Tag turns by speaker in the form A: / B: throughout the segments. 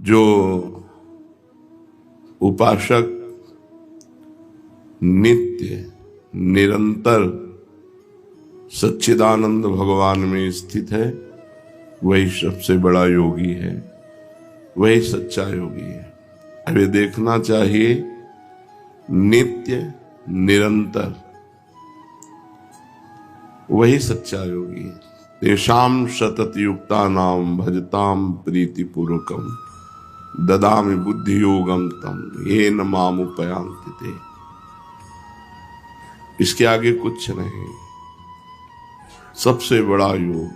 A: जो उपासक नित्य निरंतर सच्चिदानंद भगवान में स्थित है, वही सबसे बड़ा योगी है, वही सच्चा योगी है। अब ये देखना चाहिए नित्य निरंतर वही सच्चा योगी है। तेषाम सतत युक्ता नाम भजताम प्रीति पूर्वकम ददामि बुद्धि योगम तम ये न माम उपयांति ते। इसके आगे कुछ नहीं, सबसे बड़ा योग।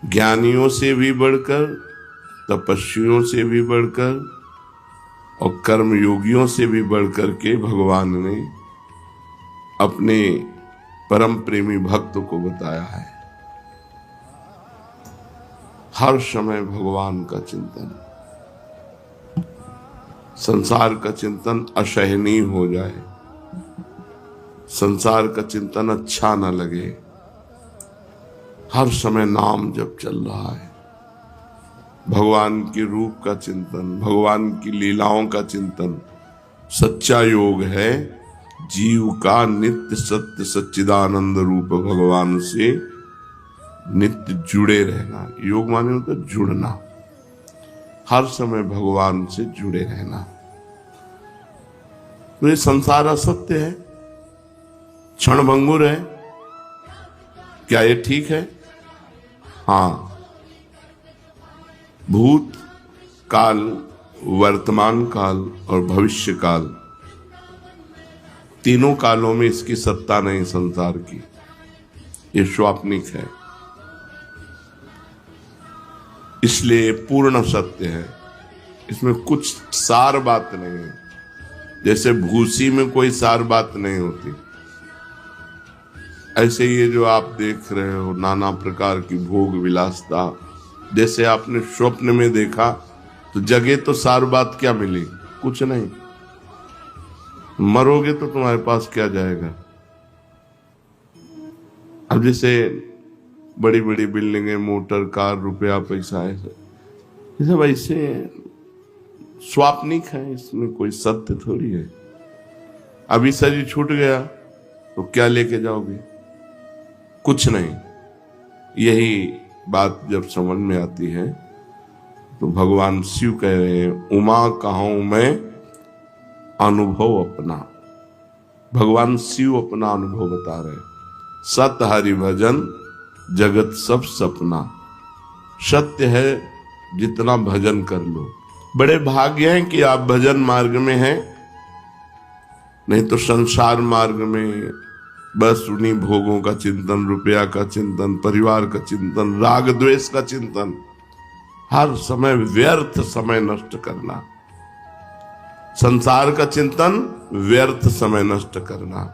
A: ज्ञानियों से भी बढ़कर, तपस्वियों से भी बढ़कर और कर्म योगियों से भी बढ़कर के भगवान ने अपने परम प्रेमी भक्त को बताया है। हर समय भगवान का चिंतन, संसार का चिंतन असहनीय हो जाए, संसार का चिंतन अच्छा न लगे, हर समय नाम जप चल रहा है। भगवान के रूप का चिंतन, भगवान की लीलाओं का चिंतन सच्चा योग है। जीव का नित्य सत्य सच्चिदानंद रूप भगवान से नित्य जुड़े रहना। योग माने होता है जुड़ना, हर समय भगवान से जुड़े रहना। तो ये संसार असत्य है, क्षणभंगुर है, क्या ये ठीक है? हाँ, भूत काल, वर्तमान काल और भविष्य काल, तीनों कालों में इसकी सत्ता नहीं संसार की, ये स्वाप्निक है, इसलिए पूर्ण सत्य है। इसमें कुछ सार बात नहीं है, जैसे भूसी में कोई सार बात नहीं होती, ऐसे ये जो आप देख रहे हो नाना प्रकार की भोग विलासता, जैसे आपने स्वप्न में देखा तो जगह तो सार बात क्या मिली? कुछ नहीं। मरोगे तो तुम्हारे पास क्या जाएगा? अब जैसे बड़ी बड़ी बिल्डिंगें, मोटर, कार, रुपया, पैसा, ये सब ऐसे स्वाप्निक है, इसमें कोई सत्य थोड़ी है। अभी शरीर छूट गया तो क्या लेके जाओगे? कुछ नहीं। यही बात जब समझ में आती है तो भगवान शिव कह रहे हैं, उमा कहूं मैं अनुभव अपना। भगवान शिव अपना अनुभव बता रहे हैं। सत हरि भजन जगत सब सपना। सत्य है, जितना भजन कर लो। बड़े भाग्य हैं कि आप भजन मार्ग में हैं, नहीं तो संसार मार्ग में बस उन्हीं भोगों का चिंतन, रुपया का चिंतन, परिवार का चिंतन, राग द्वेष का चिंतन, हर समय व्यर्थ समय नष्ट करना। संसार का चिंतन, व्यर्थ समय नष्ट करना,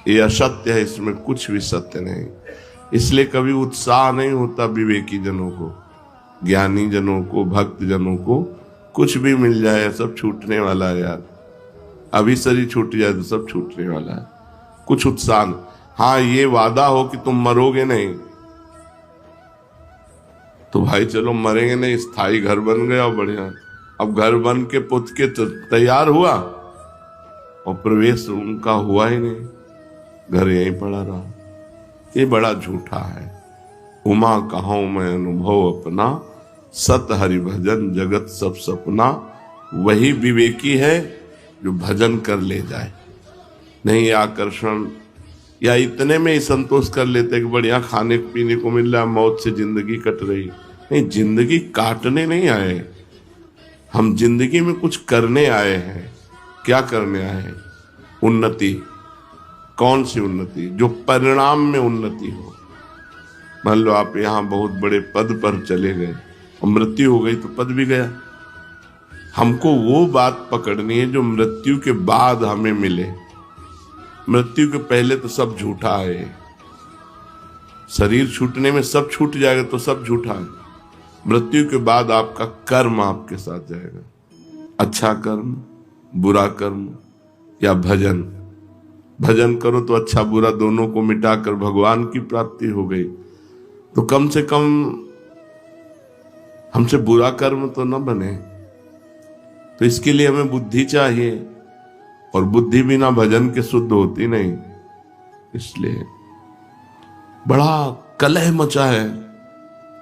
A: ये असत्य है, इसमें कुछ भी सत्य नहीं। इसलिए कभी उत्साह नहीं होता विवेकी जनों को, ज्ञानी जनों को, भक्त जनों को। कुछ भी मिल जाए सब छूटने वाला है यार। अभी शरीर छूट जाए तो सब छूटने वाला है, कुछ उत्साह। हाँ, ये वादा हो कि तुम मरोगे नहीं, तो भाई चलो मरेंगे नहीं, स्थायी घर बन गया बढ़िया। अब घर बन के पुत के तैयार हुआ और प्रवेश उनका हुआ ही नहीं, घर यहीं पड़ा रहा। ये बड़ा झूठा है। उमा कहूं मैं अनुभव अपना, सत हरि भजन जगत सब सपना। वही विवेकी है जो भजन कर ले जाए, नहीं आकर्षण या इतने में ही संतोष कर लेते कि बढ़िया खाने पीने को मिल रहा, मौत से जिंदगी कट रही। नहीं, जिंदगी काटने नहीं आए हम, जिंदगी में कुछ करने आए हैं। क्या करने आए हैं? उन्नति। कौन सी उन्नति? जो परिणाम में उन्नति हो। मान लो आप यहाँ बहुत बड़े पद पर चले गए और मृत्यु हो गई तो पद भी गया। हमको वो बात पकड़नी है जो मृत्यु के बाद हमें मिले। मृत्यु के पहले तो सब झूठा है। शरीर छूटने में सब छूट जाएगा तो सब झूठा है। मृत्यु के बाद आपका कर्म आपके साथ जाएगा, अच्छा कर्म, बुरा कर्म या भजन। भजन करो तो अच्छा बुरा दोनों को मिटाकर भगवान की प्राप्ति हो गई। तो कम से कम हमसे बुरा कर्म तो न बने। तो इसके लिए हमें बुद्धि चाहिए, और बुद्धि बिना भजन के शुद्ध होती नहीं। इसलिए बड़ा कलह मचा है।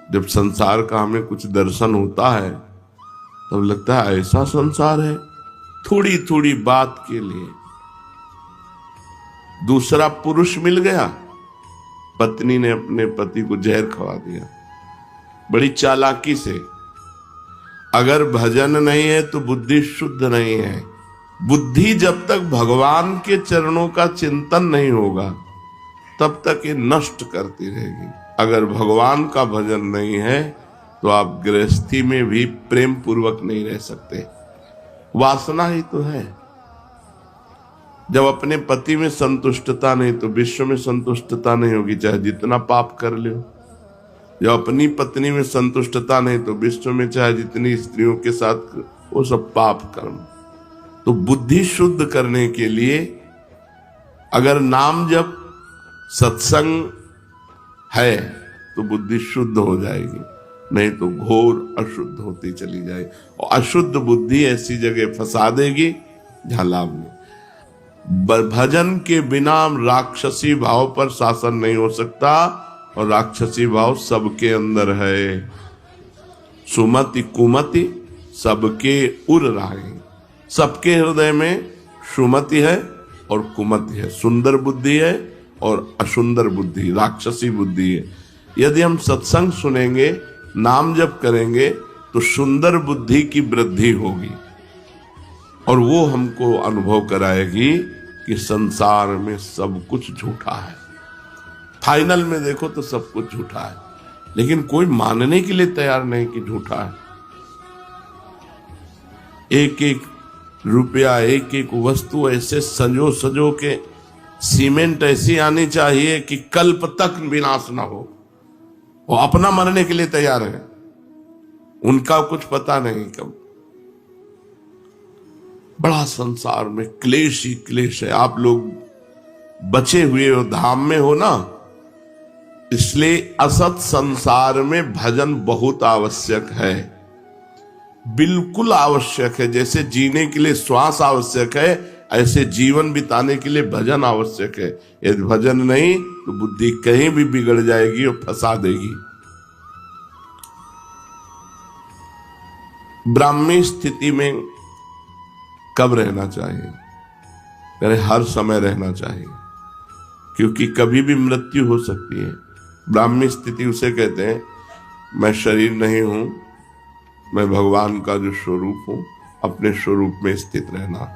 A: जब संसार का हमें कुछ दर्शन होता है तब लगता है ऐसा संसार है, थोड़ी थोड़ी बात के लिए। दूसरा पुरुष मिल गया, पत्नी ने अपने पति को जहर खवा दिया बड़ी चालाकी से। अगर भजन नहीं है तो बुद्धि शुद्ध नहीं है। बुद्धि जब तक भगवान के चरणों का चिंतन नहीं होगा तब तक ये नष्ट करती रहेगी। अगर भगवान का भजन नहीं है तो आप गृहस्थी में भी प्रेम पूर्वक नहीं रह सकते। वासना ही तो है। जब अपने पति में संतुष्टता नहीं तो विश्व में संतुष्टता नहीं होगी, चाहे जितना पाप कर लो। जब अपनी पत्नी में संतुष्टता नहीं तो विश्व में चाहे जितनी स्त्रियों के साथ, वो सब पाप कर्म। तो बुद्धि शुद्ध करने के लिए अगर नाम जब सत्संग है तो बुद्धि शुद्ध हो जाएगी, नहीं तो घोर अशुद्ध होती चली जाएगी। और अशुद्ध बुद्धि ऐसी जगह फंसा देगी जहां लाभ नहीं। भजन के बिना राक्षसी भाव पर शासन नहीं हो सकता, और राक्षसी भाव सबके अंदर है। सुमति कुमति सबके उर राही। सबके हृदय में सुमति है और कुमति है, सुंदर बुद्धि है और असुंदर बुद्धि, राक्षसी बुद्धि है। यदि हम सत्संग सुनेंगे, नाम जप करेंगे तो सुंदर बुद्धि की वृद्धि होगी, और वो हमको अनुभव कराएगी कि संसार में सब कुछ झूठा है। फाइनल में देखो तो सब कुछ झूठा है, लेकिन कोई मानने के लिए तैयार नहीं कि झूठा है। एक एक रुपया, एक एक वस्तु ऐसे सजो सजो के, सीमेंट ऐसी आनी चाहिए कि कल्प तक विनाश ना हो। वो अपना मरने के लिए तैयार है, उनका कुछ पता नहीं कब। बड़ा संसार में क्लेश ही क्लेश है। आप लोग बचे हुए हो, धाम में हो ना, इसलिए असत संसार में भजन बहुत आवश्यक है, बिल्कुल आवश्यक है। जैसे जीने के लिए श्वास आवश्यक है, ऐसे जीवन बिताने के लिए भजन आवश्यक है। यदि भजन नहीं तो बुद्धि कहीं भी बिगड़ जाएगी और फंसा देगी। ब्राह्मी स्थिति में कब रहना चाहिए? अरे हर समय रहना चाहिए, क्योंकि कभी भी मृत्यु हो सकती है। ब्राह्मी स्थिति उसे कहते हैं, मैं शरीर नहीं हूं, मैं भगवान का जो स्वरूप हूं, अपने स्वरूप में स्थित रहना,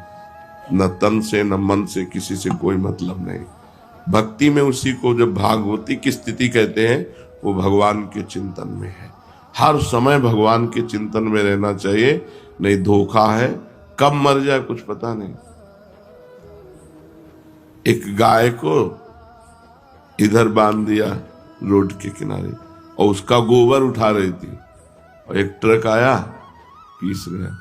A: न तन से न मन से किसी से कोई मतलब नहीं। भक्ति में उसी को जब भागवती की स्थिति कहते हैं, वो भगवान के चिंतन में है। हर समय भगवान के चिंतन में रहना चाहिए, नहीं धोखा है, कब मर जाए कुछ पता नहीं। एक गाय को इधर बांध दिया रोड के किनारे, और उसका गोबर उठा रही थी, और एक ट्रक आया, पीस गया।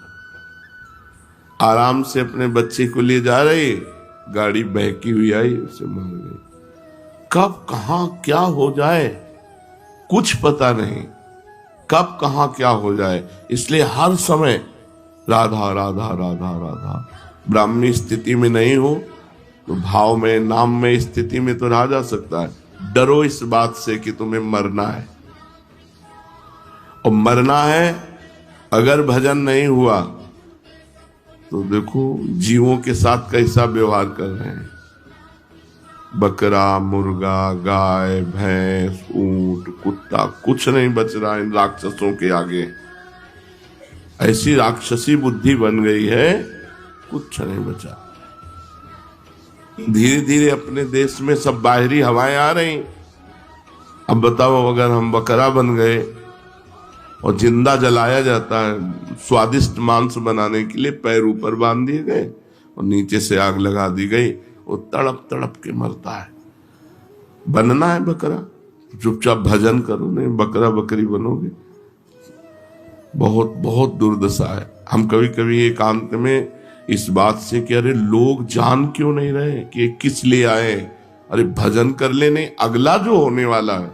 A: आराम से अपने बच्चे को लिए जा रही, गाड़ी बहकी हुई आई, उसे मार गई। कब कहां क्या हो जाए कुछ पता नहीं, कब कहां क्या हो जाए। इसलिए हर समय राधा राधा राधा राधा। ब्राह्मी स्थिति में नहीं हो तो भाव में, नाम में, स्थिति में तो रहा जा सकता है। डरो इस बात से कि तुम्हें मरना है, और मरना है अगर भजन नहीं हुआ तो देखो जीवों के साथ कैसा व्यवहार कर रहे हैं। बकरा, मुर्गा, गाय, भैंस, ऊंट, कुत्ता, कुछ नहीं बच रहा इन राक्षसों के आगे। ऐसी राक्षसी बुद्धि बन गई है, कुछ नहीं बचा। धीरे धीरे अपने देश में सब बाहरी हवाएं आ रही। अब बताओ, अगर हम बकरा बन गए और जिंदा जलाया जाता है, स्वादिष्ट मांस बनाने के लिए पैर ऊपर बांध दिए गए और नीचे से आग लगा दी गई, वो तड़प तड़प के मरता है। बनना है बकरा, चुपचाप भजन करो, नहीं बकरा बकरी बनोगे। बहुत बहुत दुर्दशा है। हम कभी कभी एकांत में इस बात से कि अरे लोग जान क्यों नहीं रहे कि किस लिए आए, अरे भजन कर ले, नहीं अगला जो होने वाला है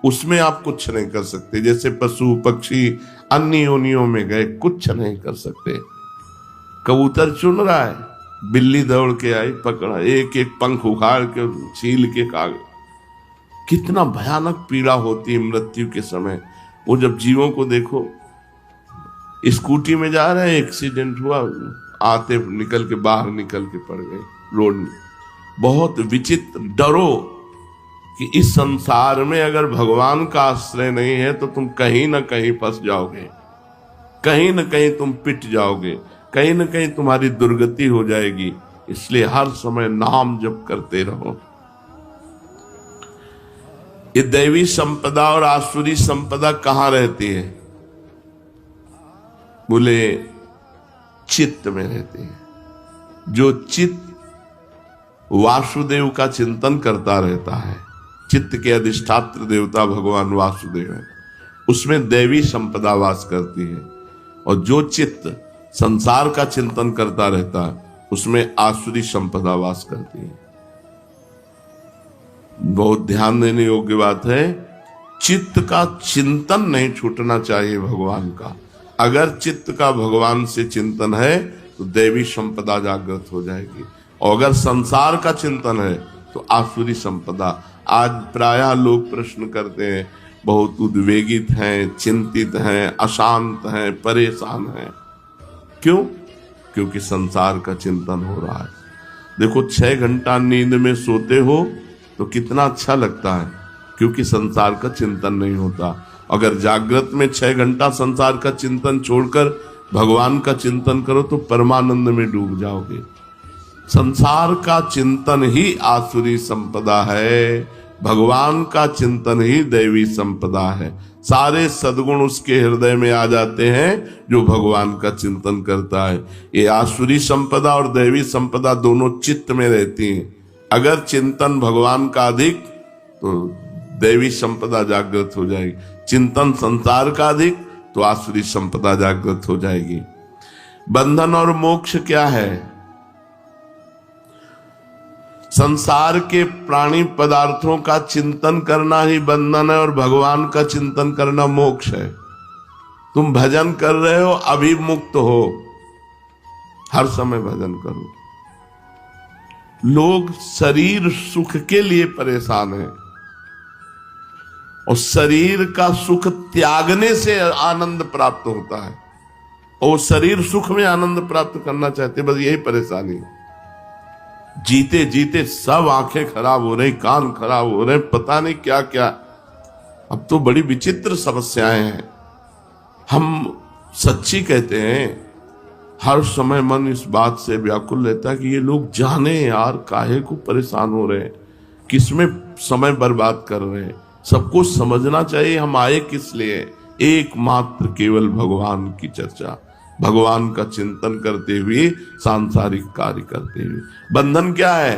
A: उसमें आप कुछ नहीं कर सकते। जैसे पशु पक्षी अन्य योनियों में गए, कुछ नहीं कर सकते। कबूतर चुन रहा है, बिल्ली दौड़ के आई, पकड़ा, एक एक पंख उखाड़ के छील के खा गए। कितना भयानक पीड़ा होती है मृत्यु के समय। वो जब जीवों को देखो, स्कूटी में जा रहे हैं, एक्सीडेंट हुआ, आते निकल के बाहर निकल के पड़ गए रोड में। बहुत विचित्र। डरो कि इस संसार में अगर भगवान का आश्रय नहीं है तो तुम कहीं ना कहीं फंस जाओगे, कहीं ना कहीं तुम पिट जाओगे, कहीं ना कहीं तुम्हारी दुर्गति हो जाएगी। इसलिए हर समय नाम जप करते रहो। ये दैवी संपदा और आसुरी संपदा कहां रहती है? बोले चित्त में रहती है। जो चित्त वासुदेव का चिंतन करता रहता है, चित्त के अधिष्ठात्र देवता भगवान वासुदेव है, उसमें दैवी संपदा वास करती है। और जो चित्त संसार का चिंतन करता रहता है, उसमें आसुरी संपदा वास करती है। बहुत ध्यान देने योग्य बात है। चित्त का चिंतन नहीं छूटना चाहिए भगवान का। अगर चित्त का भगवान से चिंतन है तो दैवी संपदा जागृत हो जाएगी, और अगर संसार का चिंतन है तो आसुरी संपदा। आज प्रायः लोग प्रश्न करते हैं, बहुत उद्वेगित हैं, चिंतित हैं, अशांत हैं, परेशान हैं। क्यों? क्योंकि संसार का चिंतन हो रहा है। देखो, 6 घंटा नींद में सोते हो तो कितना अच्छा लगता है, क्योंकि संसार का चिंतन नहीं होता। अगर जागृत में 6 घंटा संसार का चिंतन छोड़कर भगवान का चिंतन करो तो परमानंद में डूब जाओगे। संसार का चिंतन ही आसुरी संपदा है, भगवान का चिंतन ही दैवी संपदा है। सारे सद्गुण उसके हृदय में आ जाते हैं जो भगवान का चिंतन करता है। ये आसुरी संपदा और दैवी संपदा दोनों चित्त में रहती हैं। अगर चिंतन भगवान का अधिक तो दैवी संपदा जागृत हो जाएगी, चिंतन संसार का अधिक तो आसुरी संपदा जागृत हो जाएगी। बंधन और मोक्ष क्या है? संसार के प्राणी पदार्थों का चिंतन करना ही बंधन है, और भगवान का चिंतन करना मोक्ष है। तुम भजन कर रहे हो, अभी मुक्त हो, हर समय भजन करो। लोग शरीर सुख के लिए परेशान हैं, और शरीर का सुख त्यागने से आनंद प्राप्त होता है, और शरीर सुख में आनंद प्राप्त करना चाहते, बस यही परेशानी है। जीते जीते सब आंखें खराब हो रही, कान खराब हो रहे, पता नहीं क्या क्या। अब तो बड़ी विचित्र समस्याएं हैं। हम सच्ची कहते हैं, हर समय मन इस बात से व्याकुल रहता है कि ये लोग जाने यार काहे को परेशान हो रहे हैं, किसमें समय बर्बाद कर रहे हैं। सबको समझना चाहिए हम आए किस लिए। एकमात्र केवल भगवान की चर्चा, भगवान का चिंतन करते हुए, सांसारिक कार्य करते हुए। बंधन क्या है?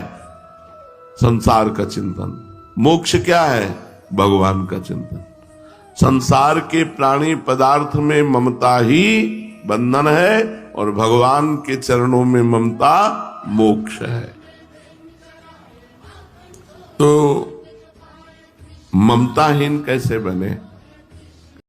A: संसार का चिंतन। मोक्ष क्या है? भगवान का चिंतन। संसार के प्राणी पदार्थ में ममता ही बंधन है, और भगवान के चरणों में ममता मोक्ष है। तो ममताहीन कैसे बने?